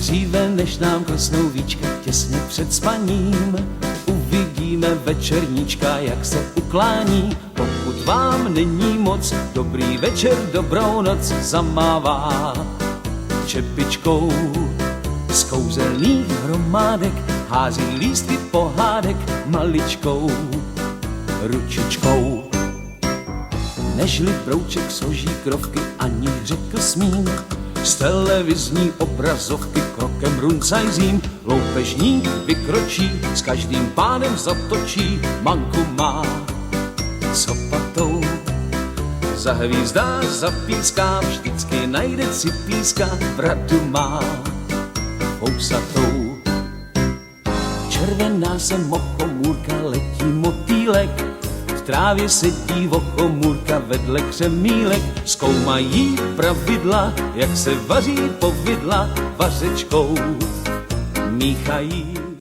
Dříve než nám klesnou víčka těsně před spaním, uvidíme večerníčka, jak se uklání. Pokud vám není moc, dobrý večer, dobrou noc zamává čepičkou. Z kouzelných hromádek hází lístky pohádek maličkou ručičkou. Nežli brouček složí krovky, ani řekl smím, z televizní obrazovky krokem runcajzím. Loupežník vykročí, s každým pánem zatočí, manku má copatou. Za hvízdář zapíská, vždycky najde cipíska, bradu má housatou. Červená se mochomůrka, letí motýlek, v trávě sedí vochomůrka vedle křemílek. Zkoumají pravidla, jak se vaří povidla, vařečkou míchají.